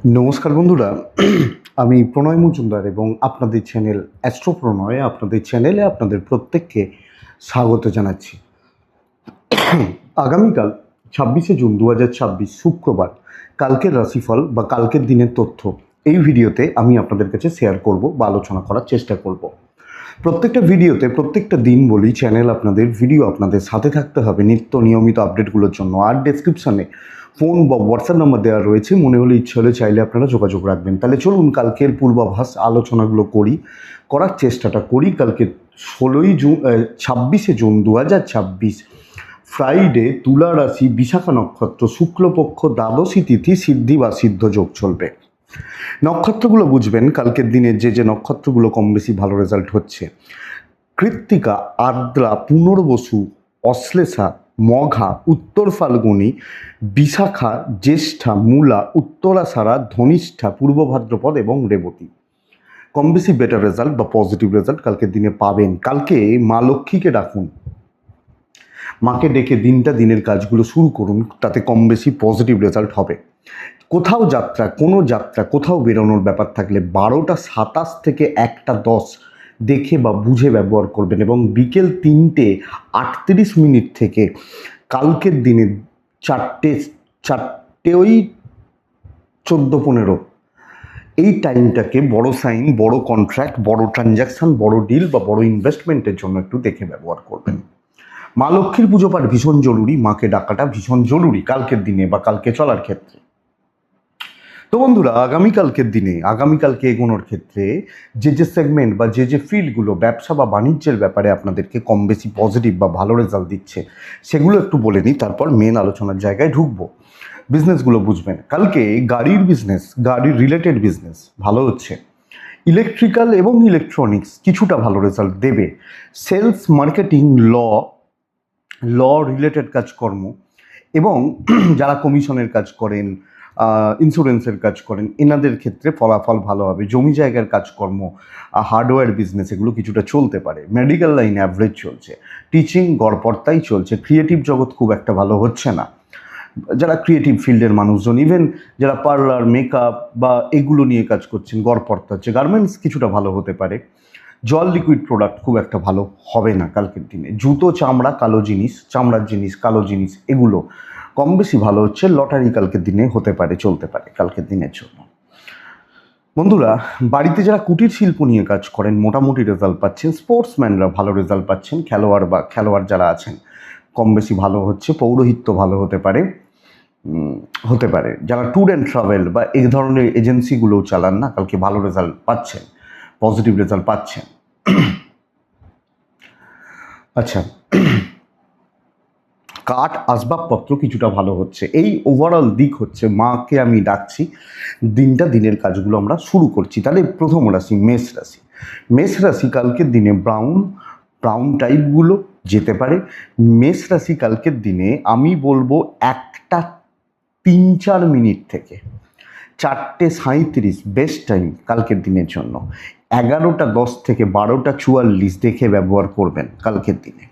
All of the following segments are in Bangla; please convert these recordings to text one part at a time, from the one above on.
নমস্কার বন্ধুরা, আমি প্রণয় মজুমদার এবং আপনাদের চ্যানেল অ্যাস্ট্রো প্রণয় আপনাদের চ্যানেলে আপনাদের প্রত্যেককে স্বাগত জানাচ্ছি। আগামীকাল 26শে জুন 2026 শুক্রবার কালকের রাশিফল বা কালকের দিনের তথ্য এই ভিডিওতে আমি আপনাদের কাছে শেয়ার করব বা আলোচনা করার চেষ্টা করব। প্রত্যেকটা ভিডিওতে প্রত্যেকটা দিন বলি চ্যানেল আপনাদের ভিডিও আপনাদের সাথে থাকতে হবে নিত্য নিয়মিত আপডেটগুলোর জন্য। আর ডেসক্রিপশানে ফোন বা হোয়াটসঅ্যাপ নাম্বার দেওয়া রয়েছে, মনে হলে ইচ্ছে হলে চাইলে আপনারা যোগাযোগ রাখবেন। তাহলে চলুন কালকের পূর্বাভাস আলোচনাগুলো করার চেষ্টাটা করি। কালকে 26শে জুন 2026 ফ্রাইডে তুলা রাশি বিশাখা নক্ষত্র শুক্লপক্ষ দ্বাদশী তিথি সিদ্ধি বা সিদ্ধ যোগ চলবে। নক্ষত্রগুলো বুঝবেন কালকের দিনে যে নক্ষত্রগুলো কম বেশি ভালো রেজাল্ট হচ্ছে: কৃত্তিকা, আর্দ্রা, পুনর্বসু, অশ্লেষা, মঘা, উত্তর ফাল্গুনী, বিশাখা, জ্যেষ্ঠা, মূলা, উত্তরাষাঢ়া, ধনিষ্ঠা, পূর্ব ভাদ্রপদ এবং রেবতী। কম বেশি বেটার রেজাল্ট বা পজিটিভ রেজাল্ট কালকের দিনে পাবেন। কালকে মা লক্ষ্মীকে ডাকুন, মাকে ডেকে দিনের কাজগুলো শুরু করুন, তাতে কম বেশি পজিটিভ রেজাল্ট হবে। কোনো যাত্রা কোথাও বেরোনোর ব্যাপার থাকলে 12টা 27 থেকে 1টা 10 দেখে বা বুঝে ব্যবহার করবেন এবং বিকেল 3টে 38 থেকে কালকের দিনে 4টে 14 এই টাইমটাকে বড় সাইন, বড় কন্ট্রাক্ট, বড় ট্রানজাকশান, বড় ডিল বা বড় ইনভেস্টমেন্টের জন্য একটু দেখে ব্যবহার করবেন। মা লক্ষ্মীর পুজো পাঠ ভীষণ জরুরি, মাকে ডাকাটা ভীষণ জরুরি কালকের দিনে বা কালকে চলার ক্ষেত্রে। তো বন্ধুরা, আগামীকালকে এগোনোর ক্ষেত্রে যে সেগমেন্ট বা যে ফিল্ডগুলো ব্যবসা বা বাণিজ্যের ব্যাপারে আপনাদেরকে কম বেশি পজিটিভ বা ভালো রেজাল্ট দিচ্ছে সেগুলো একটু বলে নিই, তারপর মেন আলোচনার জায়গায় ঢুকবো। বিজনেসগুলো বুঝবেন। কালকে গাড়ির রিলেটেড বিজনেস ভালো হচ্ছে। ইলেকট্রিক্যাল এবং ইলেকট্রনিক্স কিছুটা ভালো রেজাল্ট দেবে। সেলস, মার্কেটিং, ল রিলেটেড কাজকর্ম এবং যারা কমিশনের কাজ করেন, ইন্স্যুরেন্সের কাজ করেন, এনাদের ক্ষেত্রে ফলাফল ভালো হবে। জমি জায়গার কাজকর্ম, হার্ডওয়্যার বিজনেস এগুলো কিছুটা চলতে পারে। মেডিকেল লাইন অ্যাভারেজ চলছে। টিচিং গড়পড়তাই চলছে। ক্রিয়েটিভ জগৎ খুব একটা ভালো হচ্ছে না। যারা ক্রিয়েটিভ ফিল্ডের মানুষজন, ইভেন যারা পার্লার, মেকআপ বা এগুলো নিয়ে কাজ করছেন, গড়পড়তা হচ্ছে। গার্মেন্টস কিছুটা ভালো হতে পারে। জল, লিকুইড প্রোডাক্ট খুব একটা ভালো হবে না কালকের দিনে। জুতো, চামড়ার জিনিস, কালো জিনিস এগুলো কম বেশি ভালো হচ্ছে। লটারি কালকের দিনে হতে পারে, চলতে পারে কালকের দিনের জন্য। বন্ধুরা, বাড়িতে যারা কুটির শিল্প নিয়ে কাজ করেন মোটামুটি রেজাল্ট পাচ্ছেন। স্পোর্টসম্যানরা ভালো রেজাল্ট পাচ্ছেন। খেলোয়াড় যারা আছেন কম বেশি ভালো হচ্ছে। পৌরোহিত্য ভালো হতে পারে। যারা ট্যুর অ্যান্ড ট্রাভেল বা এই ধরনের এজেন্সিগুলোও চালান না, কালকে ভালো রেজাল্ট পাচ্ছেন, পজিটিভ রেজাল্ট পাচ্ছেন। আচ্ছা, কাঠ আসবাবপত্র কিছুটা ভালো হচ্ছে। এই ওভারঅল দিক হচ্ছে। মাকে আমি ডাকছি, দিনের কাজগুলো আমরা শুরু করছি। তাহলে প্রথম রাশি মেষ রাশি কালকের দিনে ব্রাউন টাইপগুলো যেতে পারে। মেষ রাশি কালকের দিনে আমি বলবো 1টা 3-4 থেকে 4টে 37 বেস্ট টাইম কালকের দিনের জন্য। 11টা 10 থেকে 12টা 44 দেখে ব্যবহার করবেন কালকের দিনে।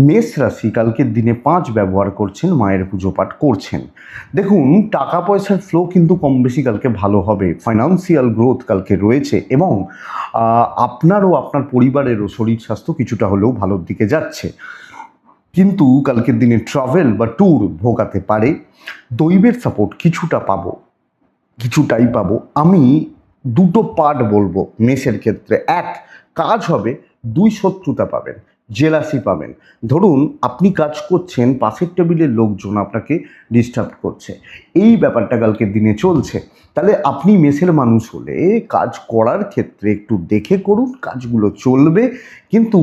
মেষ রাশি কালকের দিনে 5 ব্যবহার করছেন, মায়ের পুজো পাঠ করছেন। দেখুন, টাকা পয়সার ফ্লো কিন্তু কম বেশি কালকে ভালো হবে। ফাইন্যান্সিয়াল গ্রোথ কালকে রয়েছে এবং আপনারও আপনার পরিবারেরও শরীর স্বাস্থ্য কিছুটা হলেও ভালোর দিকে যাচ্ছে। কিন্তু কালকের দিনে ট্রাভেল বা ট্যুর ভোগাতে পারে। দৈবের সাপোর্ট কিছুটাই পাবো। আমি দুটো পার্ট বলবো মেষের ক্ষেত্রে। 1, কাজ হবে। 2, শত্রুতা পাবেন, জেলাসি পাবেন। ধরুন আপনি কাজ করছেন, পাশের টেবিলের লোকজন আপনাকে ডিস্টার্ব করছে, এই ব্যাপারটা কালকের দিনে চলছে। তাহলে আপনি মেষের মানুষ হলে কাজ করার ক্ষেত্রে একটু দেখে করুন, কাজগুলো চলবে। কিন্তু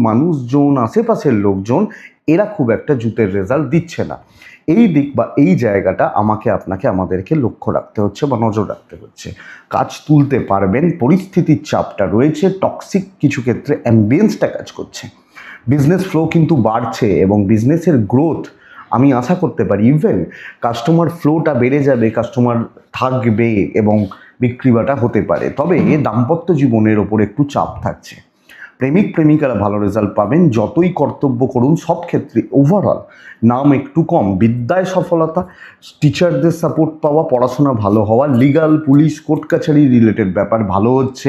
মানুষজন, আশেপাশের লোকজন এরা খুব একটা জুতের রেজাল্ট দিচ্ছে না। এই দিক বা এই জায়গাটা আমাদেরকে লক্ষ্য রাখতে হচ্ছে বা নজর রাখতে হচ্ছে। কাজ তুলতে পারবেন, পরিস্থিতির চাপটা রয়েছে, টক্সিক কিছু ক্ষেত্রে অ্যাম্বিয়েন্সটা কাজ করছে। বিজনেস ফ্লো কিন্তু বাড়ছে এবং বিজনেসের গ্রোথ আমি আশা করতে পারি। ইভেন কাস্টমার ফ্লোটা বেড়ে যাবে, কাস্টমার থাকবে এবং বিক্রি বাটা হতে পারে। তবে দাম্পত্য জীবনের ওপর একটু চাপ থাকছে। প্রেমিক প্রেমিকারা ভালো রেজাল্ট পাবেন, যতই কর্তব্য করুন সব ক্ষেত্রে ওভারঅল নাম একটু কম, বিদ্যায় সফলতা, টিচারদের সাপোর্ট পাওয়া, পড়াশোনা ভালো হওয়া, লিগাল পুলিশ কোর্ট কাছারি রিলেটেড ব্যাপার ভালো হচ্ছে।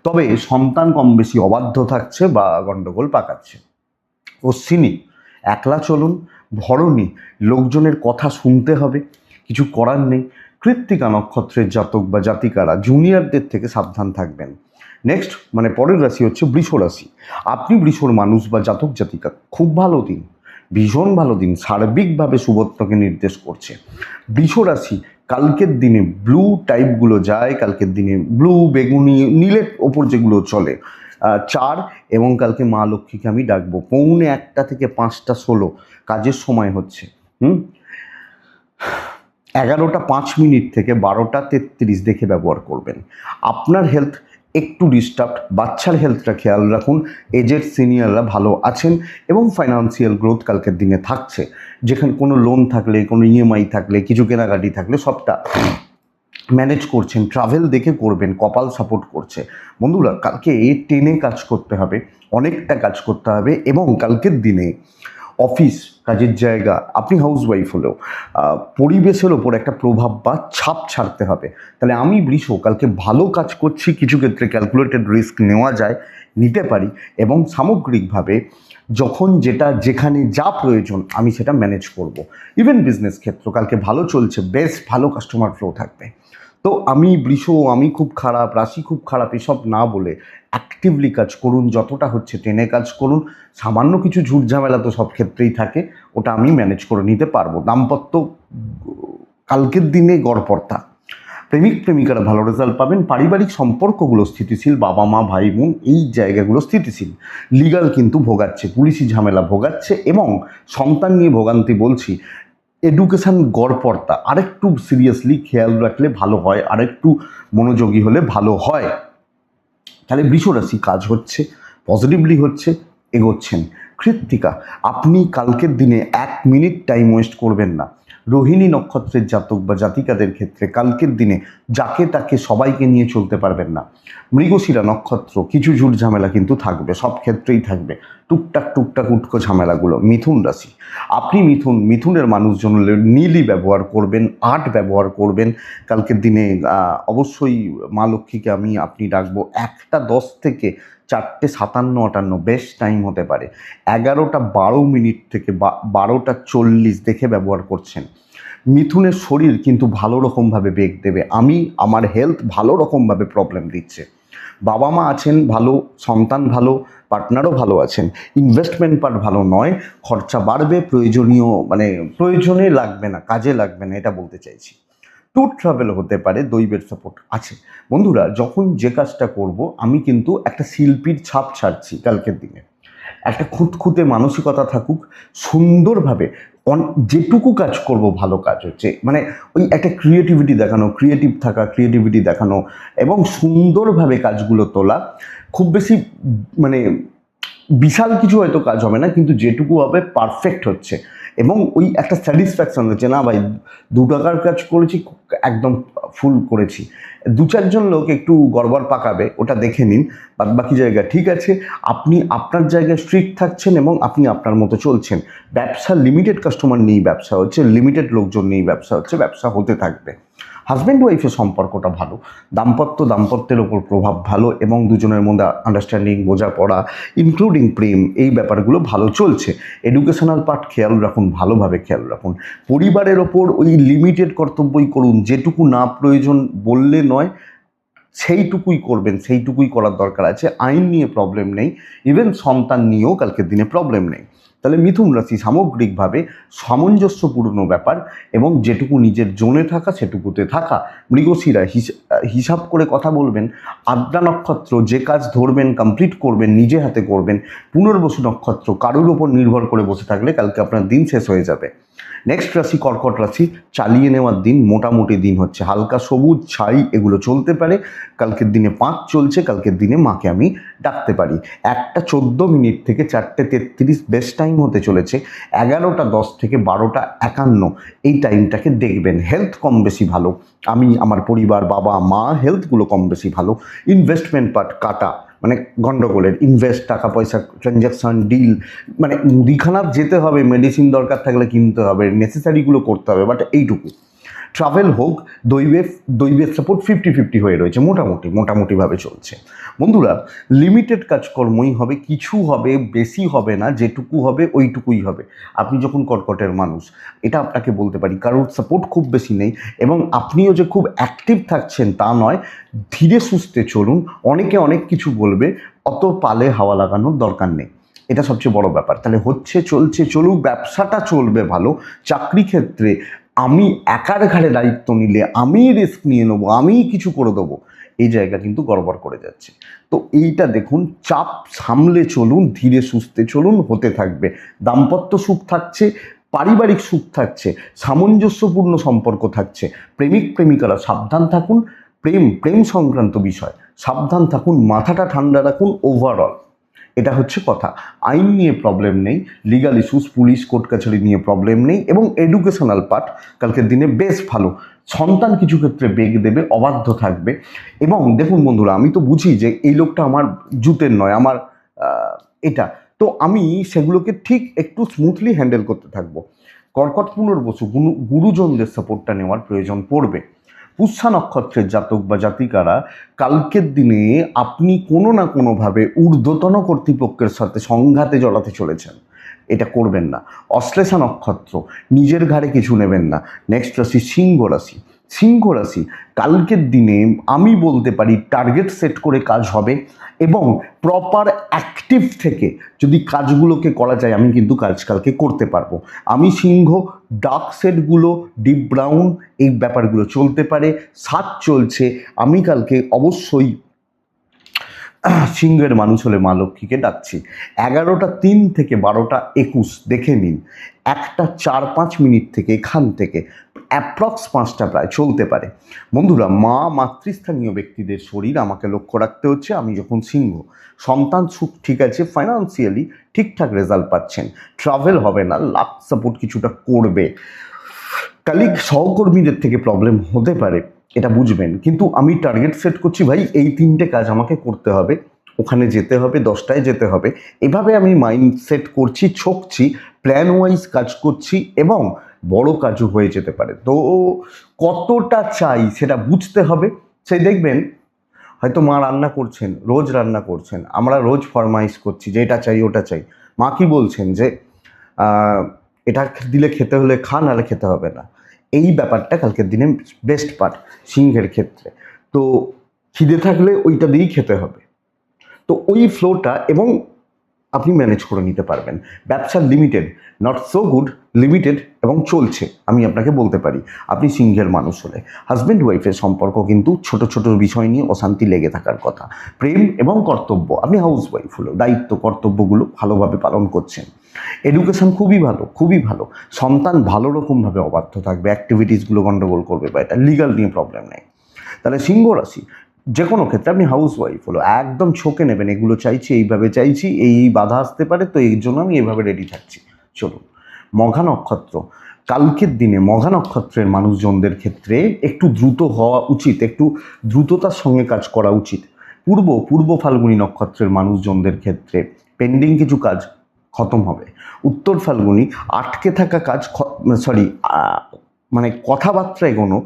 তবে সন্তান কম বেশি অবাধ্য থাকছে বা গণ্ডগোল পাকাচ্ছে। অশ্বিনী একলা চলুন, ভরণী লোকজনের কথা শুনতে হবে, কিছু করার নেই। কৃত্তিকা নক্ষত্রের জাতক বা জাতিকারা জুনিয়রদের থেকে সাবধান থাকবেন। নেক্সট মানে পরের রাশি হচ্ছে বৃষ রাশি। আপনি বৃষর মানুষ বা জাতক জাতিকা, খুব ভালো দিন, ভীষণ ভালো দিন, সার্বিকভাবে শুভত্বকে নির্দেশ করছে। বৃষ রাশি কালকের দিনে ব্লু টাইপগুলো যায়, কালকের দিনে ব্লু, বেগুনি, নীলের ওপর যেগুলো চলে 4, এবং কালকে মা লক্ষ্মীকে আমি ডাকবো 1:45 থেকে 5:16 কাজের সময় হচ্ছে 11:05 থেকে 12:33 দেখে ব্যবহার করবেন। আপনার হেলথ একটু ডিস্টার্ব, বাচ্চার হেলথটা খেয়াল রাখুন, এজেড সিনিয়ররা ভালো আছেন এবং ফাইন্যান্সিয়াল গ্রোথ কালকের দিনে থাকছে। যেখানে কোনো লোন থাকলে, কোনো ইএমআই থাকলে, কিছু কেনাকাটি থাকলে সবটা ম্যানেজ করছেন। ট্রাভেল দেখে করবেন, কপাল সাপোর্ট করছে। বন্ধুরা কালকে টেনে কাজ করতে হবে, অনেকটা কাজ করতে হবে, এবং কালকের দিনে অফিস, কাজের জায়গা, আপনি হাউসওয়াইফ হলেও পরিবেশের ওপর একটা প্রভাব বা ছাপ ছাড়তে হবে। তাহলে আমি বৃষ কালকে ভালো কাজ করছি, কিছু ক্ষেত্রে ক্যালকুলেটেড রিস্ক নেওয়া যায়, নিতে পারি, এবং সামগ্রিকভাবে যখন যেটা যেখানে যা প্রয়োজন আমি সেটা ম্যানেজ করব। ইভেন বিজনেস ক্ষেত্র কালকে ভালো চলছে, বেশ ভালো কাস্টমার ফ্লো থাকবে। তো আমি বৃষ, আমি খুব খারাপ, রাশি খুব খারাপ, এসব না বলে অ্যাক্টিভলি কাজ করুন, যতটা হচ্ছে টেনে কাজ করুন। সামান্য কিছু ঝুট ঝামেলা তো সব ক্ষেত্রেই থাকে, ওটা আমি ম্যানেজ করে নিতে পারবো। দাম্পত্য কালকের দিনে গড়পড়তা, প্রেমিক প্রেমিকারা ভালো রেজাল্ট পাবেন, পারিবারিক সম্পর্কগুলো স্থিতিশীল, বাবা মা ভাই বোন এই জায়গাগুলো স্থিতিশীল। লিগাল কিন্তু ভোগাচ্ছে, পুলিশি ঝামেলা ভোগাচ্ছে, এবং সন্তান নিয়ে ভোগান্তি বলছি। এডুকেশান গড়পড়তা, আরেকটু সিরিয়াসলি খেয়াল রাখলে ভালো হয়, আরেকটু মনোযোগী হলে ভালো হয়। তাহলে বৃষ রাশি কাজ হচ্ছে, পজিটিভলি হচ্ছে, এগোচ্ছেন। কৃত্তিকা আপনি কালকের দিনে 1 মিনিট টাইম ওয়েস্ট করবেন না। রোহিণী নক্ষত্রের জাতক বা জাতিকাদের ক্ষেত্রে কালকের দিনে যাকে তাকে সবাইকে নিয়ে চলতে পারবেন না। মৃগশিরা নক্ষত্র কিছু ঝুট ঝামেলা কিন্তু থাকবে, সব ক্ষেত্রেই থাকবে, টুকটাক টুকটাক উটকো ঝামেলাগুলো। মিথুন রাশি, আপনি মিথুনের মানুষজন নীলই ব্যবহার করবেন, আর্ট ব্যবহার করবেন। কালকের দিনে অবশ্যই মা লক্ষ্মীকে আপনি ডাকবো 1:10 থেকে 4:57-58 বেস্ট টাইম হতে পারে। 11:12 থেকে 12:40 দেখে ব্যবহার করছেন। মিথুনের শরীর কিন্তু ভালো রকমভাবে বেগ দেবে, আমার হেলথ ভালো রকমভাবে প্রবলেম দিচ্ছে। বাবা মা আছেন ভালো, সন্তান ভালো, পার্টনারও ভালো আছেন। ইনভেস্টমেন্ট পার্ট ভালো নয়, খরচা বাড়বে, প্রয়োজনে লাগবে না, কাজে লাগবে না, এটা বলতে চাইছি। ট্যুর ট্রাভেল হতে পারে, দৈবের সাপোর্ট আছে। বন্ধুরা যখন যে কাজটা করব আমি কিন্তু একটা শিল্পীর ছাপ ছাড়ছি কালকের দিনে। একটা খুঁতখুঁতে মানসিকতা থাকুক, সুন্দরভাবে যেটুকু কাজ করব ভালো কাজ হচ্ছে, ওই একটা ক্রিয়েটিভিটি দেখানো এবং সুন্দরভাবে কাজগুলো তোলা। খুব বেশি বিশাল কিছু হয়তো কাজ হবে না, কিন্তু যেটুকু হবে পারফেক্ট হচ্ছে, এবং ওই একটা স্যাটিসফ্যাকশন হচ্ছে, না ভাই 2 টাকার কাজ করেছি, একদম ফুল করেছি। 2-4 জন লোক একটু গড়বড় পাকাবে, ওটা দেখে নিন, বাদ বাকি জায়গা ঠিক আছে। আপনি আপনার জায়গায় স্ট্রিক্ট থাকছেন এবং আপনি আপনার মতো চলছেন। ব্যবসা লিমিটেড কাস্টমার নিয়েই ব্যবসা হচ্ছে, লিমিটেড লোকজন নিয়েই ব্যবসা হচ্ছে, ব্যবসা হতে থাকবে। হাজব্যান্ড ওয়াইফের সম্পর্কটা ভালো, দাম্পত্যের ওপর প্রভাব ভালো, এবং দুজনের মধ্যে আন্ডারস্ট্যান্ডিং, বোঝাপড়া, ইনক্লুডিং প্রেম, এই ব্যাপারগুলো ভালো চলছে। এডুকেশনাল পার্ট খেয়াল রাখুন, ভালোভাবে খেয়াল রাখুন। পরিবারের ওপর ওই লিমিটেড কর্তব্যই করুন, যেটুকু না প্রয়োজন বললে নয়, সেইটুকুই করবেন, সেইটুকুই করার দরকার আছে। আইন নিয়ে প্রবলেম নেই, ইভেন সন্তান নিয়েও কালকের দিনে প্রবলেম নেই। তাহলে মিথুন রাশি সামগ্রিকভাবে সামঞ্জস্যপূর্ণ ব্যাপার, এবং যেটুকু নিজের জোনে থাকা সেটুকুতে থাকা। মৃগশিরা হিসাব করে কথা বলবেন। আদ্রা নক্ষত্র যে কাজ ধরবেন কমপ্লিট করবেন, নিজে হাতে করবেন। পুনর্বসু নক্ষত্র কারোর ওপর নির্ভর করে বসে থাকলে কালকে আপনার দিন শেষ হয়ে যাবে। নেক্সট রাশি কর্কট রাশি, চালিয়ে নেওয়ার দিন, মোটামুটি দিন হচ্ছে, হালকা সবুজ ছাই এগুলো চলতে পারে। কালকের দিনে 5 চলছে, কালকের দিনে মাকে আমি ডাকতে পারি। 1:14 থেকে 4:33 বেস্ট টাইম হতে চলেছে। 11:10 থেকে 12:51 এই টাইমটাকে দেখবেন। হেলথ কম বেশি ভালো, আমার পরিবার, বাবা মা হেলথগুলো কম বেশি ভালো। ইনভেস্টমেন্ট পার্ট কাটা, মানে গন্ডগোলের ইনভেস্ট, টাকা পয়সা, ট্রানজ্যাকশন, ডিল, মানে মুদিখানার যেতে হবে, মেডিসিন দরকার থাকলে কিনতে হবে, নেসেসারিগুলো করতে হবে, বাট এইটুকু। ট্রাভেল হোক, দৈবের সাপোর্ট 50-50 হয়ে রয়েছে, মোটামুটিভাবে চলছে। বন্ধুরা, লিমিটেড কাজকর্মই হবে, কিছু হবে, বেশি হবে না, যেটুকু হবে ওইটুকুই হবে। আপনি যখন কর্কটের মানুষ, এটা আপনাকে বলতে পারি, কারোর সাপোর্ট খুব বেশি নেই, এবং আপনিও যে খুব অ্যাক্টিভ থাকছেন তা নয়। ধীরে সুস্থে চলুন, অনেকে অনেক কিছু বলবে, অত পালে হাওয়া লাগানোর দরকার নেই, এটা সবচেয়ে বড় ব্যাপার। তাহলে চলছে, চলুক, ব্যবসাটা চলবে ভালো। চাকরি ক্ষেত্রে আমি একার ঘাড়ে দায়িত্ব নিলে, আমি রিস্ক নিয়ে নেবো, আমি কিছু করে দেবো, এই জায়গা কিন্তু গড়বড় করে যাচ্ছে। তো এইটা দেখুন, চাপ সামলে চলুন, ধীরে সুস্থে চলুন, হতে থাকবে। দাম্পত্য সুখ থাকছে, পারিবারিক সুখ থাকছে, সামঞ্জস্যপূর্ণ সম্পর্ক থাকছে। প্রেমিক প্রেমিকারা সাবধান থাকুন, প্রেম সংক্রান্ত বিষয় সাবধান থাকুন, মাথাটা ঠান্ডা রাখুন। ওভারঅল এটা হচ্ছে কথা। আইন নিয়ে প্রবলেম নেই, লিগাল ইস্যুস, পুলিশ কোর্ট কাছারি নিয়ে প্রবলেম নেই, এবং এডুকেশনাল পার্ট কালকের দিনে বেশ ভালো। সন্তান কিছু ক্ষেত্রে বেগ দেবে, অবাধ্য থাকবে। এবং দেখুন বন্ধুরা, আমি তো বুঝি যে এই লোকটা আমার জুতের নয়, আমার এটা, তো আমি সেগুলোকে ঠিক একটু স্মুথলি হ্যান্ডেল করতে থাকবো। কর্কট পুনর্বসু গুরুজনদের সাপোর্টটা নেওয়ার প্রয়োজন পড়বে। পুষ্যা নক্ষত্রের জাতক বা জাতিকারা কালকের দিনে আপনি কোনো না কোনোভাবে ঊর্ধ্বতন কর্তৃপক্ষের সাথে সংঘাতে জড়াতে চলেছেন, এটা করবেন না। অশ্লেষা নক্ষত্র, নিজের ঘাড়ে কিছু নেবেন না। নেক্সট রাশি সিংহ রাশি, কালকের দিনে আমি বলতে পারি টার্গেট সেট করে কাজ হবে, এবং প্রপার অ্যাক্টিভ থেকে যদি কাজগুলোকে করা যায়, আমি কিন্তু কাজ কালকে করতে পারবো। আমি সিংহ, ডার্ক সেটগুলো, ডিপ ব্রাউন, এই ব্যাপারগুলো চলতে পারে। সাত চলছে, আমি কালকে অবশ্যই সিংহের মানুষ হলে মা লক্ষ্মীকে ডাকছি। 11টা 3 থেকে 12টা 21 দেখে নিন, 1টা 4-5 মিনিট থেকে এখান থেকে অ্যাপ্রক্স 5টা প্রায় চলতে পারে। বন্ধুরা, মাতৃস্থানীয় ব্যক্তিদের শরীর আমাকে লক্ষ্য রাখতে হচ্ছে। আমি যখন সিংহ, সন্তান সুখ ঠিক আছে, ফাইন্যান্সিয়ালি ঠিকঠাক রেজাল্ট পাচ্ছেন, ট্রাভেল হবে না, লাক সাপোর্ট কিছুটা করবে। কালিগ সহকর্মীদের থেকে প্রবলেম হতে পারে, এটা বুঝবেন, কিন্তু আমি টার্গেট সেট করছি, ভাই এই 3টে কাজ আমাকে করতে হবে, ওখানে যেতে হবে, 10টায় যেতে হবে। এভাবে আমি মাইন্ড সেট করছি, ছকছি, প্ল্যান ওয়াইজ কাজ করছি, এবং বড় কাজও হয়ে যেতে পারে। তো কতটা চাই সেটা বুঝতে হবে। সেই দেখবেন, হয়তো মা রান্না করছেন, রোজ রান্না করছেন, আমরা রোজ ফরমাইশ করছি যে এটা চাই ওটা চাই। মা কি বলছেন যে এটা দিলে খেতে হলে খান, নাহলে খেতে হবে না। এই ব্যাপারটা কালকের দিনে বেস্ট পার্ট সিংহের ক্ষেত্রে। তো খিদে থাকলে ওইটা দিয়েই খেতে হবে, তো ওই ফ্লোটা এবং আপনি ম্যানেজ করে নিতে পারবেন। ব্যবসা limited, not so good, limited এবং চলছে, আমি আপনাকে বলতে পারি। আপনি সিংহের মানুষ হলে হাজব্যান্ড ওয়াইফের সম্পর্ক কিন্তু ছোট ছোট বিষয় নিয়ে অশান্তি লেগে থাকার কথা। প্রেম এবং কর্তব্য, আপনি হাউস ওয়াইফ হলো, দায়িত্ব কর্তব্যগুলো ভালোভাবে পালন করছেন। এডুকেশন খুবই ভালো, সন্তান ভালো রকমভাবে অবাধ্য থাকবে, অ্যাক্টিভিটিসগুলো গন্ডগোল করবে, বা এটা লিগাল নিয়ে প্রবলেম নেই। তাহলে সিংহ রাশি যে কোনো ক্ষেত্রে, আপনি হাউস ওয়াইফ হলো, একদম ছকে নেবেন, এগুলো চাইছি, এইভাবে চাইছি, এই বাধা আসতে পারে, তো এর জন্য আমি এইভাবে রেডি থাকছি। চলুন, মঘা নক্ষত্র, কালকের দিনে মঘা নক্ষত্রের মানুষজনদের ক্ষেত্রে একটু দ্রুত হওয়া উচিত, একটু দ্রুততার সঙ্গে কাজ করা উচিত। পূর্ব ফাল্গুনী নক্ষত্রের মানুষজনদের ক্ষেত্রে পেন্ডিং কিছু কাজ খতম হবে। উত্তর ফাল্গুনী আটকে থাকা কাজ, মানে কথাবার্তা এগোনো,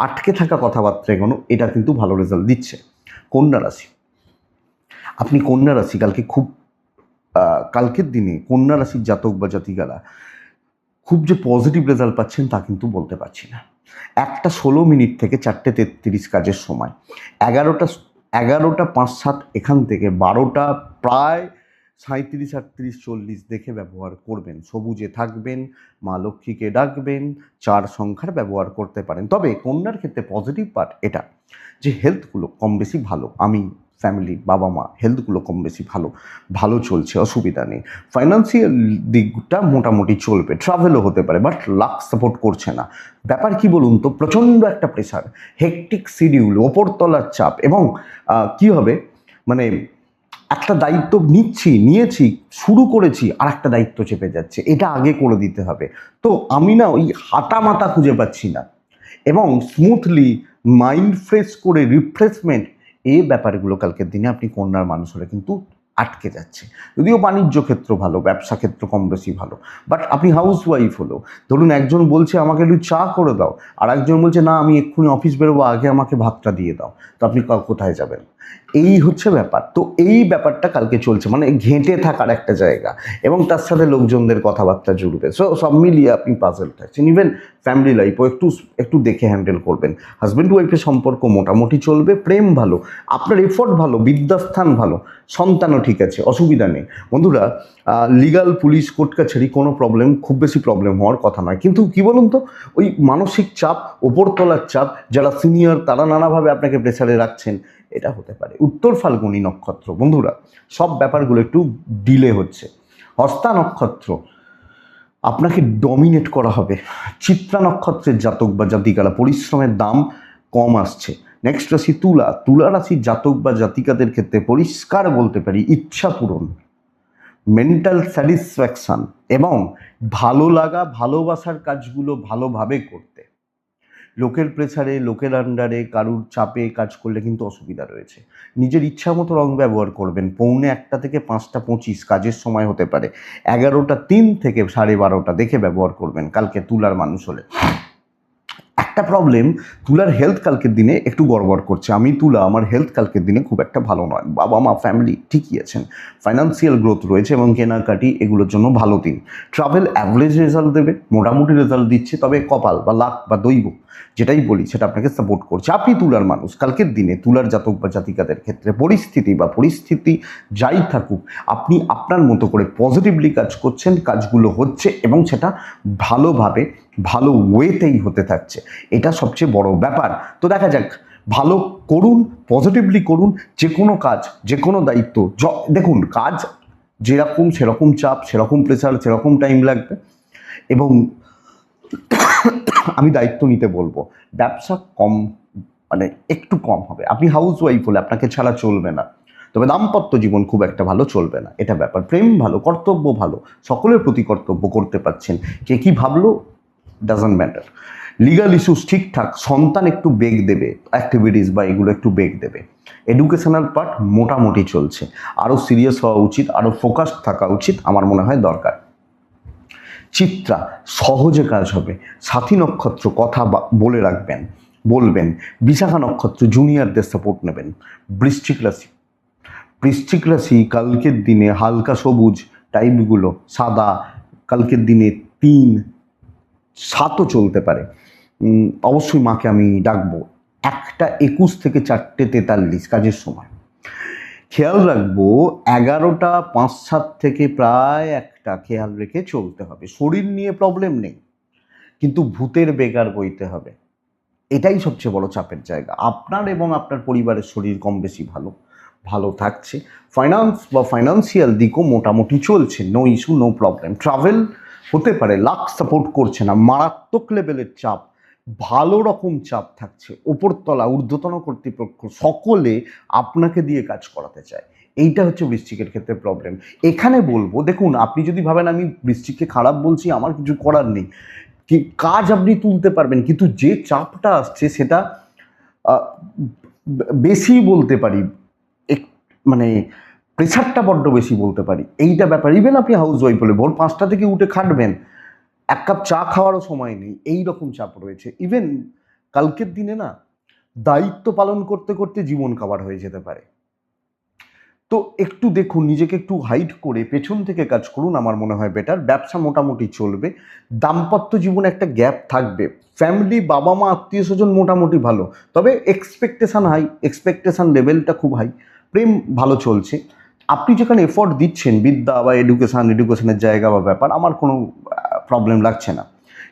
আটকে থাকা কথাবার্তা এগোনো, এটা কিন্তু ভালো রেজাল্ট দিচ্ছে। কন্যা রাশি, আপনি কন্যা রাশি কালকে খুব কালকের দিনে কন্যা রাশির জাতক বা জাতিকারা খুব যে পজিটিভ রেজাল্ট পাচ্ছেন তা কিন্তু বলতে পারছি না। 1টা 16 মিনিট থেকে 4টে 33 কাজের সময়, 11টা 5-7 এখান থেকে 12টা প্রায় 37-38-40 দেখে ব্যবহার করবেন। সবুজে থাকবেন, মা লক্ষ্মীকে ডাকবেন, 4 সংখ্যার ব্যবহার করতে পারেন। তবে কন্যার ক্ষেত্রে পজিটিভ পার্ট এটা যে হেলথগুলো কম বেশি ভালো, আমি ফ্যামিলি, বাবা মা, হেলথগুলো কম বেশি ভালো চলছে, অসুবিধা নেই। ফাইন্যান্সিয়াল দিকটা মোটামুটি চলবে, ট্রাভেলও হতে পারে, বাট লাক সাপোর্ট করছে না। ব্যাপার কি বলুন তো, প্রচণ্ড একটা প্রেশার, হেকটিক শিডিউল, ওপরতলার চাপ, এবং কি হবে, মানে একটা দায়িত্ব নিয়েছি, শুরু করেছি, আর একটা দায়িত্ব চেপে যাচ্ছে, এটা আগে করে দিতে হবে। তো আমি না ওই হাতা মাতা খুঁজে পাচ্ছি না, এবং স্মুথলি মাইন্ড ফ্রেশ করে রিফ্রেশমেন্ট, এই ব্যাপারগুলো কালকের দিনে আপনি কন্যার মানুষ হলে কিন্তু আটকে যাচ্ছে। যদিও বাণিজ্য ক্ষেত্র ভালো, ব্যবসা ক্ষেত্র কম বেশি ভালো, বাট আপনি হাউস ওয়াইফ হলো, ধরুন একজন বলছে আমাকে একটু চা করে দাও, আর একজন বলছে না আমি এক্ষুনি অফিস বেরোবো, আগে আমাকে ভাতটা দিয়ে দাও, তো আপনি কোথায় যাবেন? এই হচ্ছে ব্যাপার। তো এই ব্যাপারটা কালকে চলছে, মানে ঘেঁটে থাকার একটা জায়গা, এবং তার সাথে লোকজনদের কথাবার্তা জুড়বে। সো সব মিলিয়ে আপনি পাজল থাকছেন। ইভেন ফ্যামিলি লাইফও একটু দেখে হ্যান্ডেল করবেন। হাজব্যান্ড ওয়াইফের সম্পর্ক মোটামুটি চলবে, প্রেম ভালো, আপনার এফোর্ট ভালো, বিদ্যাস্থান ভালো, সন্তানও ঠিক আছে, অসুবিধা নেই। বন্ধুরা, লিগাল, পুলিশ, কোর্ট কাছারি কোনো প্রবলেম, খুব বেশি প্রবলেম হওয়ার কথা নয়, কিন্তু কি বলুন তো, ওই মানসিক চাপ, ওপরতলার চাপ, যারা সিনিয়র তারা নানাভাবে আপনাকে প্রেসারে রাখছেন, এটা হতে পারে। উত্তর ফাল্গুনী নক্ষত্র, বন্ধুরা সব ব্যাপারগুলো একটু ডিলে হচ্ছে। হস্তা নক্ষত্র, আপনাকে ডমিনেট করা হবে। চিত্রা নক্ষত্রের জাতক বা জাতিকারা, পরিশ্রমের দাম কম আসছে। নেক্সট রাশি তুলা, তুলা রাশির জাতক বা জাতিকাদের ক্ষেত্রে পরিষ্কার বলতে পারি ইচ্ছা পূরণ, মেন্টাল স্যাটিসফ্যাকশান, এবং ভালো লাগা, ভালোবাসার কাজগুলো ভালোভাবে করতে। লোকের প্রেসারে, লোকের আন্ডারে, কারুর চাপে কাজ করলে কিন্তু অসুবিধা রয়েছে। নিজের ইচ্ছা মতো রং ব্যবহার করবেন। 1:45 থেকে 5:25 কাজের সময় হতে পারে। 11:03 থেকে 12:30 দেখে ব্যবহার করবেন কালকে তুলার মানুষ হলে। একটা প্রবলেম, তুলার হেলথ কালকের দিনে একটু গড়বড় করছে। আমি তুলা, আমার হেলথ কালকের দিনে খুব একটা ভালো নয়। বাবা মা ফ্যামিলি ঠিকই আছেন, ফাইন্যান্সিয়াল গ্রোথ রয়েছে এবং কেনাকাটি এগুলোর জন্য ভালো দিন। ট্রাভেল অ্যাভারেজ রেজাল্ট দেবে, মোটামুটি রেজাল্ট দিচ্ছে, তবে কপাল বা লাক বা দৈব যেটাই বলি সেটা আপনাকে সাপোর্ট করছে। আপনি তুলার মানুষ, কালকের দিনে তুলার জাতক বা জাতিকাদের ক্ষেত্রে পরিস্থিতি যাই থাকুক, আপনি আপনার মতো করে পজিটিভলি কাজ করছেন, কাজগুলো হচ্ছে এবং সেটা ভালোভাবে, ভালো ওয়েতেই হতে থাকছে। এটা সবচেয়ে বড় ব্যাপার। তো দেখা যাক, ভালো করুন, পজিটিভলি করুন, যে কোনো কাজ, যে কোনো দায়িত্ব। দেখুন, কাজ যেরকম সেরকম চাপ, সেরকম প্রেশার, সেরকম টাইম লাগবে, এবং আমি দায়িত্ব নিতে বলবো। ব্যবসা কম, মানে একটু কম হবে। আপনি হাউস ওয়াইফ হলে আপনাকে ছাড়া চলবে না, তবে দাম্পত্য জীবন খুব একটা ভালো চলবে না, এটা ব্যাপার। প্রেম ভালো, কর্তব্য ভালো, সকলের প্রতি কর্তব্য করতে পারছেন। কে কী ভাবলো ডাজন্ট ম্যাটার। লিগাল ইস্যুস ঠিকঠাক, সন্তান একটু বেগ দেবে, অ্যাক্টিভিটিস বা এগুলো একটু বেগ দেবে। এডুকেশনাল পার্ট মোটামুটি চলছে, আরও সিরিয়াস হওয়া উচিত, আরও ফোকাস থাকা উচিত, আমার মনে হয় দরকার। চিত্রা, সহজে কাজ হবে। সাথী নক্ষত্র, কথা বলে রাখবেন, বলবেন। বিশাখা নক্ষত্র, জুনিয়রদের সাপোর্ট নেবেন। বৃশ্চিক রাশি কালকের দিনে হালকা সবুজ টাইপগুলো, সাদা, কালকের দিনে 3-7ও চলতে পারে। অবশ্যই মাকে আমি ডাকবো। 1:21 থেকে 4:43 কাজের সময়। খেয়াল রাখবো 11:05-7 থেকে প্রায় 1টা খেয়াল রেখে চলতে হবে। শরীর নিয়ে প্রবলেম নেই, কিন্তু ভূতের বেগার বইতে হবে। এটাই সবচেয়ে বড় চাপের জায়গা। আপনার এবং আপনার পরিবারের শরীর কম বেশি ভালো থাকছে। ফাইন্যান্স বা ফাইন্যান্সিয়াল দিকও মোটামুটি চলছে, no issue, no problem. Travel হতে পারে, লাক সাপোর্ট করছে না, মারাত্মক লেভেলের চাপ, ভালো রকম চাপ থাকছে। ওপরতলা, ঊর্ধ্বতন কর্তৃপক্ষ সকলে আপনাকে দিয়ে কাজ করাতে চায়। এইটা হচ্ছে বৃশ্চিকের ক্ষেত্রে প্রবলেম। এখানে বলবো, দেখুন, আপনি যদি ভাবেন আমি বৃশ্চিককে খারাপ বলছি, আমার কিছু করার নেই, কি কাজ আপনি তুলতে পারবেন, কিন্তু যে চাপটা আসছে সেটা বেশি বলতে পারি, মানে প্রেশারটা বড্ড বেশি বলতে পারি, এইটা ব্যাপার। ইভেন আপনি হাউস ওয়াইফ হলে ভোর 5টা থেকে উঠে খাটবেন, 1 কাপ চা খাওয়ারও সময় নেই, এই রকম চাপ রয়েছে। ইভেন কালকের দিনে না, দায়িত্ব পালন করতে করতে জীবন কাভার হয়ে যেতে পারে। তো একটু দেখুন, নিজেকে একটু হাইড করে পেছন থেকে কাজ করুন, আমার মনে হয় বেটার। ব্যবসা মোটামুটি চলবে। দাম্পত্য জীবনে একটা গ্যাপ থাকবে। ফ্যামিলি, বাবা মা, আত্মীয় স্বজন মোটামুটি ভালো, তবে এক্সপেকটেশন লেভেলটা খুব হাই। প্রেম ভালো চলছে। আপনি যেখানে এফোর্ট দিচ্ছেন, বিদ্যা বা এডুকেশনের জায়গা বা ব্যাপার, আমার কোনো প্রবলেম লাগছে না।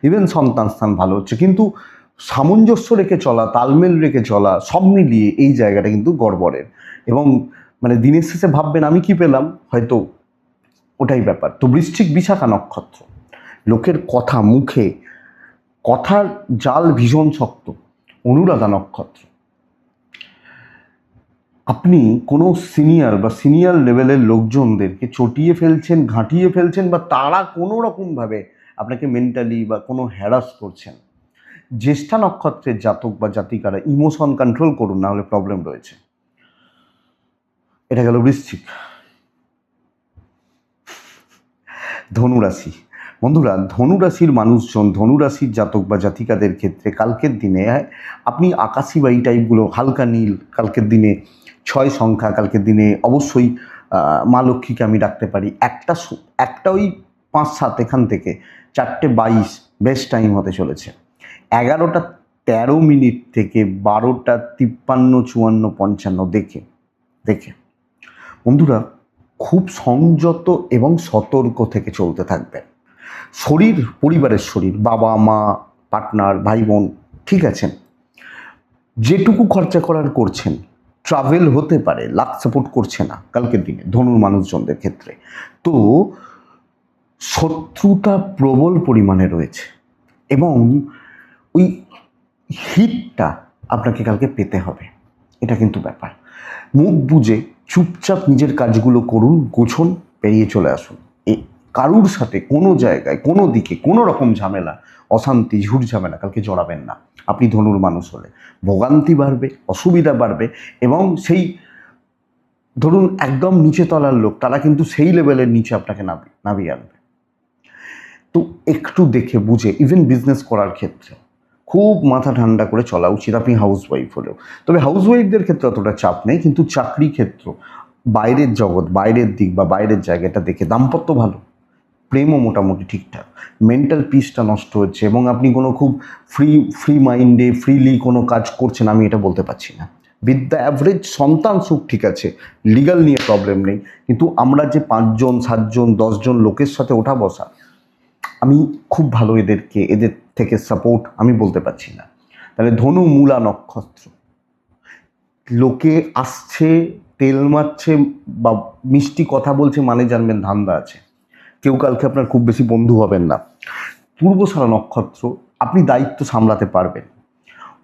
ইভেন সন্তান স্থান ভালো হচ্ছে, কিন্তু সামঞ্জস্য রেখে চলা, তালমেল রেখে চলা, সব মিলিয়ে এই জায়গাটা কিন্তু গড়বড়ের। এবং মানে দিনের শেষে ভাববেন আমি কি পেলাম, হয়তো ওটাই ব্যাপার। তো বৃশ্চিক, বিশাখা নক্ষত্র, লোকের কথা, মুখে কথার জাল ভীষণ শক্ত। অনুরাধা নক্ষত্র, আপনি কোনো সিনিয়র লেভেলের লোকজনদেরকে চটিয়ে ফেলছেন, ঘাঁটিয়ে ফেলছেন, বা তারা কোনো রকমভাবে আপনাকে মেন্টালি বা কোনো হ্যারাস করছেন। জ্যেষ্ঠা নক্ষত্রের জাতক বা জাতিকারা ইমোশন কন্ট্রোল করুন, না হলে প্রবলেম রয়েছে। এটা গেল বৃশ্চিক। ধনুরাশি। বন্ধুরা, ধনুরাশির মানুষজন, ধনুরাশির জাতক বা জাতিকাদের ক্ষেত্রে কালকের দিনে আপনি আকাশি বা এই টাইপগুলো, হালকা নীল, কালকের দিনে 6 সংখ্যা, কালকের দিনে অবশ্যই মা লক্ষ্মীকে আমি ডাকতে পারি। একটা ওই 5-7 এখান থেকে 4:22 বেস্ট টাইম হতে চলেছে। 11:13 থেকে 12:53, 54, 55 দেখে বন্ধুরা খুব সংযত এবং সতর্ক থেকে চলতে থাকবে। শরীর, পরিবারের শরীর, বাবা মা, পার্টনার, ভাই বোন ঠিক আছেন, যেটুকু খরচা করার করছেন। ট্রাভেল হতে পারে, লাক সাপোর্ট করছে না কালকের দিনে ধনুর মানুষজনদের ক্ষেত্রে। তো শত্রুতা প্রবল পরিমাণে রয়েছে এবং ওই হিটটা আপনাকে কালকে পেতে হবে, এটা কিন্তু ব্যাপার। মুখ বুঝে চুপচাপ নিজের কাজগুলো করুন, গোছন, পেরিয়ে চলে আসুন। কারুর সাথে কোনো জায়গায়, কোনো দিকে, কোনো রকম ঝামেলা, অশান্তি, ঝুট ঝামেলা কালকে জড়াবেন না। আপনি ধনুর মানুষ হলে ভোগান্তি বাড়বে, অসুবিধা বাড়বে এবং সেই ধরুন একদম নিচে তলার লোক, তারা কিন্তু সেই লেভেলের নিচে আপনাকে নামিয়ে আনবে। তো একটু দেখে বুঝে, ইভেন বিজনেস করার ক্ষেত্রে খুব মাথা ঠান্ডা করে চলা উচিত, আপনি হাউসওয়াইফ হলেও। তবে হাউসওয়াইফদের ক্ষেত্রে অতটা চাপ নেই, কিন্তু চাকরি ক্ষেত্র, বাইরের জগৎ, বাইরের দিক বা বাইরের জায়গাটা দেখে। দাম্পত্য ভালো, প্রেমও মোটামুটি ঠিকঠাক, মেন্টাল পিসটা নষ্ট হচ্ছে এবং আপনি কোনো খুব ফ্রি মাইন্ডে ফ্রিলি কোনো কাজ করছেন আমি এটা বলতে পারছি না। বিদ্যা অ্যাভারেজ, সন্তান সুখ ঠিক আছে, লিগাল নিয়ে প্রবলেম নেই, কিন্তু আমরা যে 5 জন 7 জন 10 জন লোকের সাথে ওঠা বসা, আমি খুব ভালো এদের থেকে সাপোর্ট আমি বলতে পারছি না। তাহলে ধনু মূলা নক্ষত্র, লোকে আসছে, তেল মারছে বা মিষ্টি কথা বলছে, মানে জানবেন ধান্দা আছে। কেউ কালকে আপনার খুব বেশি বন্ধু হবেন না। পূর্বশারা নক্ষত্র, আপনি দায়িত্ব সামলাতে পারবেন।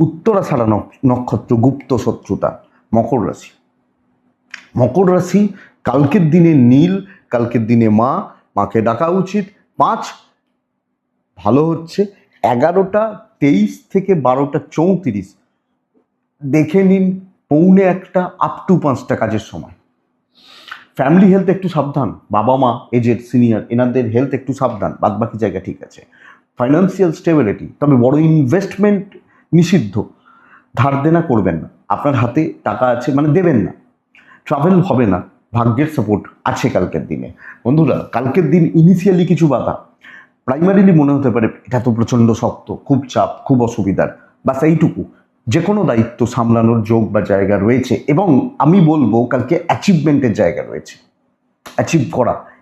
উত্তরাষাঢ়া নক্ষত্র, গুপ্ত শত্রুতা। মকর রাশি। মকর রাশি কালকের দিনে নীল, কালকের দিনে মাকে ডাকা উচিত। 5 ভালো হচ্ছে। 11:23 থেকে 12:34 দেখে নিন, 1:45 আপ টু 5টা কাজের সময়। ফ্যামিলি হেলথ একটু সাবধান, বাবা মা, এজেড, সিনিয়র, এনাদের হেলথ একটু সাবধান, বাদবাকি জায়গা ঠিক আছে। ফাইন্যান্সিয়াল স্টেবিলিটি, তবে বড় ইনভেস্টমেন্ট নিষিদ্ধ। ধার দেনা করবেন না, আপনার হাতে টাকা আছে মানে দেবেন না। ট্রাভেল হবে না, ভাগ্যের সাপোর্ট আছে কালকের দিনে। বন্ধুরা, কালকের দিন ইনিশিয়ালি কিছু বাধা, প্রাইমারিলি মনে হতে পারে এটা তো প্রচণ্ড শক্ত, খুব চাপ, খুব অসুবিধার, বাস এইটুকু। যে কোনো দায়িত্ব সামলানোর যোগ বা জায়গা রয়েছে এবং আমি বলবো কালকে অ্যাচিভমেন্টের জায়গা রয়েছে।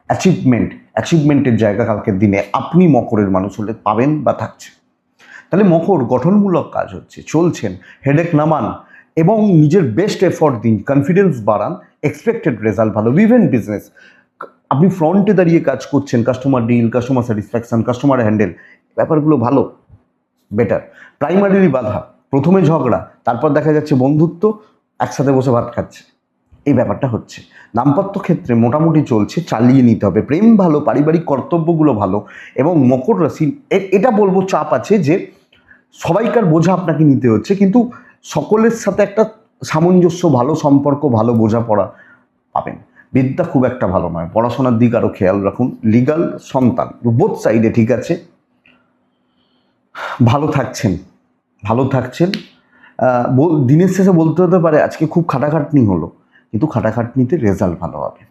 অ্যাচিভমেন্টের জায়গা কালকের দিনে আপনি মকরের মানুষ হলে পাবেন বা থাকছে। তাহলে মকর, গঠনমূলক কাজ হচ্ছে, চলছেন, হেডেক নামান এবং নিজের বেস্ট এফর্ট দিন, কনফিডেন্স বাড়ান, এক্সপেক্টেড রেজাল্ট ভালো। ইভেন বিজনেস, আপনি ফ্রন্টে দাঁড়িয়ে কাজ করছেন, customer deal, customer satisfaction, customer handle, ব্যাপারগুলো ভালো, বেটার। প্রাইমারিলি বাধা, প্রথমে ঝগড়া, তারপর দেখা যাচ্ছে বন্ধুত্ব, একসাথে বসে ভাত খাচ্ছে, এই ব্যাপারটা হচ্ছে। দাম্পত্য ক্ষেত্রে মোটামুটি চলছে, চালিয়ে নিতে হবে। প্রেম ভালো, পারিবারিক কর্তব্যগুলো ভালো এবং মকর রাশি এটা বলবো চাপ আছে যে সবাইকার বোঝা আপনাকে নিতে হচ্ছে, কিন্তু সকলের সাথে একটা সামঞ্জস্য, ভালো সম্পর্ক, ভালো বোঝাপড়া পাবেন। বিদ্যা খুব একটা ভালো নয়, পড়াশোনার দিক আরও খেয়াল রাখুন। লিগাল, সন্তান, বোথ সাইডে ঠিক আছে, ভালো থাকছেন। দিনের শেষে বলতে হতে পারে আজকে খুব খাটাখাটনি হলো, কিন্তু খাটাখাটনিতে রেজাল্ট ভালো হবে।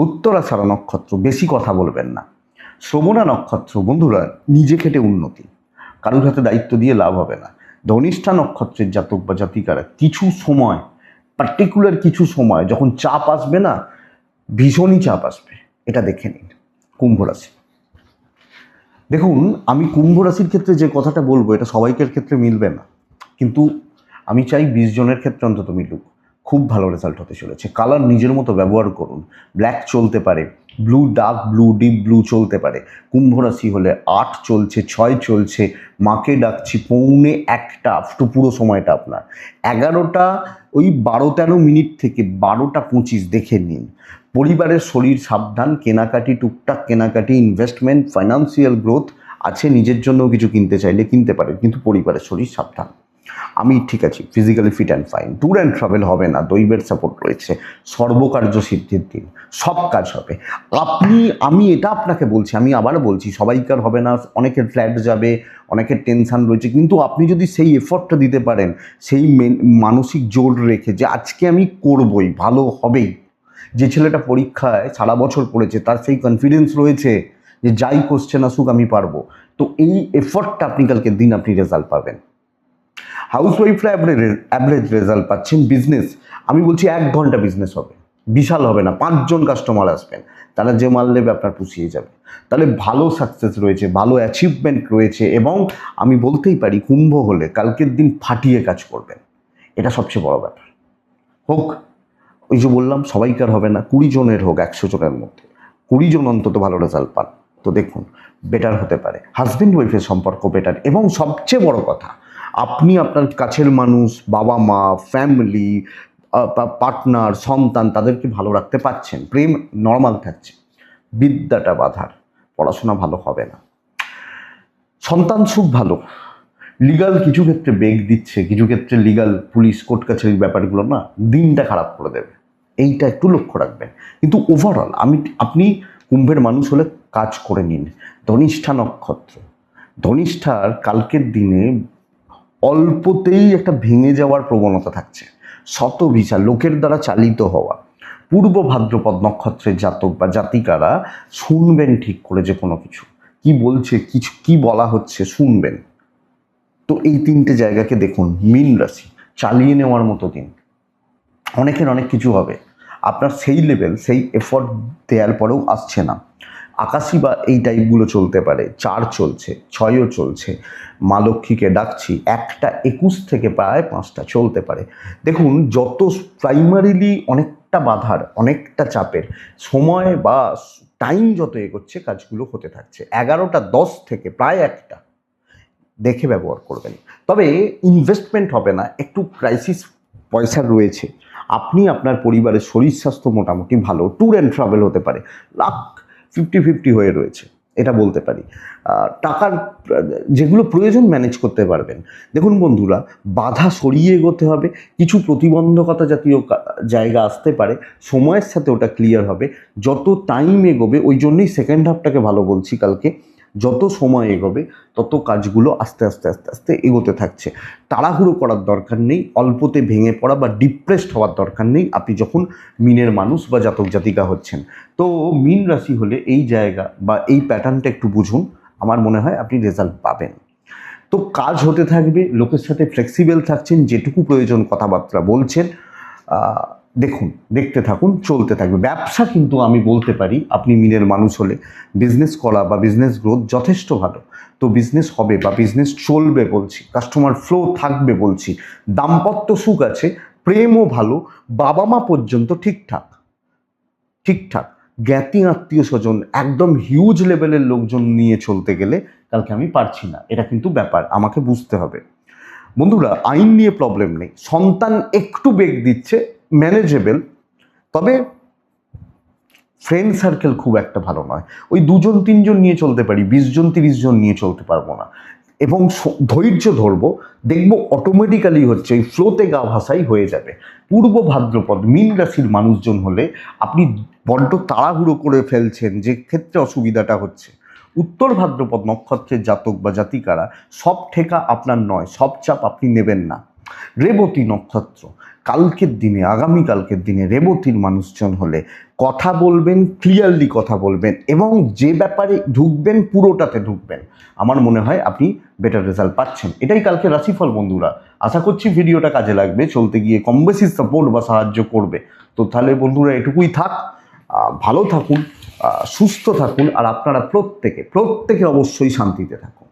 উত্তরাষাঢ়া নক্ষত্র, বেশি কথা বলবেন না। শ্রবণা নক্ষত্র, বন্ধুরা নিজে খেটে উন্নতি, কারোর হাতে দায়িত্ব দিয়ে লাভ হবে না। ধনিষ্ঠা নক্ষত্রের জাতক বা জাতিকারা কিছু সময়, পার্টিকুলার কিছু সময় যখন চাপ আসবে না, ভীষণই চাপ আসবে, এটা দেখে নিন। কুম্ভ রাশি, দেখুন আমি কুম্ভ রাশির ক্ষেত্রে যে কথাটা বলবো এটা সবাইকার ক্ষেত্রে মিলবে না, কিন্তু আমি চাই 20 জনের ক্ষেত্রে অন্তত মিলুক। খুব ভালো রেজাল্ট হতে চলেছে। কালার নিজের মতো ব্যবহার করুন, ব্ল্যাক চলতে পারে, blue, dark blue, deep blue চলতে পারে। কুম্ভ রাশি হলে 8 চলছে, 6 চলছে, মাকে ডাকছি, 1:45 আপ টু পুরো সময়টা আপনার। 12:13 থেকে 12:25 দেখে নিন। পরিবারের শরীর সাবধান, কেনাকাটি, টুকটাক কেনাকাটি, ইনভেস্টমেন্ট, ফাইন্যান্সিয়াল গ্রোথ আছে। নিজের জন্য কিছু কিনতে চাইলে কিনতে পারেন, কিন্তু পরিবারের শরীর সাবধান। আমি ঠিক আছি, physically fit and fine, tour and travel হবে না, দৈবের সাপোর্ট রয়েছে, সর্বকার্য সিদ্ধির দিন, সব কাজ হবে। আমি এটা আপনাকে বলছি, আমি আবার বলছি, সবাইকার হবে না, অনেকের ফ্ল্যাট যাবে, অনেকের টেনশান রয়েছে, কিন্তু আপনি যদি সেই এফর্টটা দিতে পারেন, সেই মানসিক জোর রেখে যে আজকে আমি করবই, ভালো হবেই। যে ছেলেটা পরীক্ষায় সারা বছর পড়েছে, তার সেই কনফিডেন্স রয়েছে যে যাই কোশ্চেন আসুক আমি পারবো, তো এই এফর্টটা আপনি কালকে দিন, আপনি রেজাল্ট পাবেন। হাউসওয়াইফরা অ্যাভারেজ রেজাল্ট পাচ্ছেন। বিজনেস, আমি বলছি 1 ঘন্টা বিজনেস হবে, বিশাল হবে না, 5 জন কাস্টমার আসবেন, তারা যে মাল নেবে আপনার পুষিয়ে যাবে। তাহলে ভালো সাকসেস রয়েছে, ভালো অ্যাচিভমেন্ট রয়েছে, এবং আমি বলতেই পারি কুম্ভ হলে কালকের দিন ফাটিয়ে কাজ করবেন, এটা সবচেয়ে বড় ব্যাপার। হোক, ওই যে বললাম সবাইকার হবে না, 20 জনের হোক, 100 জনের মধ্যে 20 জন অন্তত ভালো রেজাল্ট পান, তো দেখুন বেটার হতে পারে, হাজব্যান্ড ওয়াইফের সম্পর্ক বেটার, এবং সবচেয়ে বড় কথা, আপনি আপনার কাছের মানুষ, বাবা মা, ফ্যামিলি, পার্টনার, সন্তান, তাদেরকে ভালো রাখতে পারছেন, প্রেম নর্মাল থাকছে, বিদ্যাটা বাধার, পড়াশোনা ভালো হবে না, সন্তান সুখ ভালো, লিগাল কিছু ক্ষেত্রে বেগ দিচ্ছে, কিছু ক্ষেত্রে লিগাল পুলিশ কোর্ট কাছারির ব্যাপারগুলো না দিনটা খারাপ করে দেবে, এইটা একটু লক্ষ্য রাখবেন। কিন্তু ওভারঅল আপনি কুম্ভের মানুষ হলে কাজ করে নিন। ধনিষ্ঠা নক্ষত্র, ধনিষ্ঠার কালকের দিনে অল্পতেই একটা ভেঙে যাওয়ার প্রবণতা থাকছে, শত ভিসা, লোকের দ্বারা চালিত হওয়া। পূর্ব ভাদ্রপদ নক্ষত্রের জাতক বা জাতিকারা শুনবেন ঠিক করে, যে কোনো কিছু কি বলছে, কিছু কি বলা হচ্ছে শুনবেন। তো এই 3টে জায়গাকে দেখুন, মীন রাশি চালিয়ে নেওয়ার মতো দিন, অনেকের অনেক কিছু হবে, আপনার সেই লেভেল, সেই এফর্ট দেওয়ার পরেও আসছে না, আকাশি বা এই টাইপগুলো চলতে পারে, 4 চলছে, 6ও চলছে, মা লক্ষ্মীকে ডাকছি, 1টা 21 থেকে প্রায় 5টা চলতে পারে। দেখুন, যত প্রাইমারিলি অনেকটা বাধার, অনেকটা চাপের সময় বা টাইম যত এগোচ্ছে, কাজগুলো হতে থাকছে। 11টা 10 থেকে প্রায় 1টা দেখে ব্যবহার করবেন। তবে ইনভেস্টমেন্ট হবে না, একটু ক্রাইসিস পয়সা রয়েছে, আপনি আপনার পরিবারের শরীর স্বাস্থ্য মোটামুটি ভালো, ট্যুর অ্যান্ড ট্রাভেল হতে পারে, লাখ 50-50 হয়ে রয়েছে, এটা বলতে পারি। টাকার যেগুলো প্রয়োজন ম্যানেজ করতে পারবেন। দেখুন বন্ধুরা, বাধা সরিয়ে এগোতে হবে, কিছু প্রতিবন্ধকতা জাতীয় জায়গা আসতে পারে, সময়ের সাথে ওটা ক্লিয়ার হবে, যত টাইম এগোবে, ওই জন্যই সেকেন্ড হাফটাকে ভালো বলছি কালকে, যত সময় এগোবে তত কাজগুলো আস্তে আস্তে আস্তে আস্তে এগোতে থাকছে। তাড়াহুড়ো করার দরকার নেই, অল্পতে ভেঙে পড়া বা ডিপ্রেসড হওয়ার দরকার নেই, আপনি যখন মিনের মানুষ বা জাতক জাতিকা হচ্ছেন। তো মিন রাশি হলে এই জায়গা বা এই প্যাটার্নটা একটু বুঝুন, আমার মনে হয় আপনি রেজাল্ট পাবেন। তো কাজ হতে থাকবে, লোকের সাথে ফ্লেক্সিবল থাকছেন, যেটুকু প্রয়োজন কথাবার্তা বলছেন, দেখুন, দেখতে থাকুন, চলতে থাকবে। ব্যবসা কিন্তু আমি বলতে পারি, আপনি মিনের মানুষ হলে বিজনেস করা বা বিজনেস গ্রোথ যথেষ্ট ভালো, তো বিজনেস হবে বা বিজনেস চলবে বলছি, কাস্টমার ফ্লো থাকবে বলছি, দাম্পত্য সুখ আছে, প্রেমও ভালো, বাবা মা পর্যন্ত ঠিকঠাক ঠিকঠাক, জ্ঞাতি আত্মীয় স্বজন একদম হিউজ লেভেলের লোকজন নিয়ে চলতে গেলে কালকে আমি পারছি না, এটা কিন্তু ব্যাপার আমাকে বুঝতে হবে। বন্ধুরা, আইন নিয়ে প্রবলেম নেই, সন্তান একটু বেগ দিচ্ছে, ম্যানেজেবল, তবে ফ্রেন্ড সার্কেল খুব একটা ভালো নয়, ওই 2 জন 3 জন নিয়ে চলতে পারি, 20 জন 30 জন নিয়ে চলতে পারবো না, এবং ধৈর্য ধরবো, দেখবো অটোমেটিক্যালি হচ্ছে ওই ফ্লোতে গা ভাসাই হয়ে যাবে। পূর্ব ভাদ্রপদ মীন রাশির মানুষজন হলে আপনি বড্ড তাড়াহুড়ো করে ফেলছেন, যে ক্ষেত্রে অসুবিধাটা হচ্ছে। উত্তর ভাদ্রপদ নক্ষত্রের জাতক বা জাতিকারা, সব ঠেকা আপনার নয়, সব চাপ আপনি নেবেন না। রেবতী নক্ষত্র, কালকের দিনে, আগামীকালকের দিনে রেবতীর মানুষজন হলে কথা বলবেন, ক্লিয়ারলি কথা বলবেন, এবং যে ব্যাপারে ঢুকবেন পুরোটাতে ঢুকবেন, আমার মনে হয় আপনি বেটার রেজাল্ট পাচ্ছেন। এটাই কালকে রাশিফল বন্ধুরা, আশা করছি ভিডিওটা কাজে লাগবে, চলতে গিয়ে কম বেশি সাপোর্ট বা সাহায্য করবে। তো তাহলে বন্ধুরা এটুকুই থাক, ভালো থাকুন, সুস্থ থাকুন, আর আপনারা প্রত্যেকে অবশ্যই শান্তিতে থাকুন।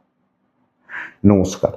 নমস্কার।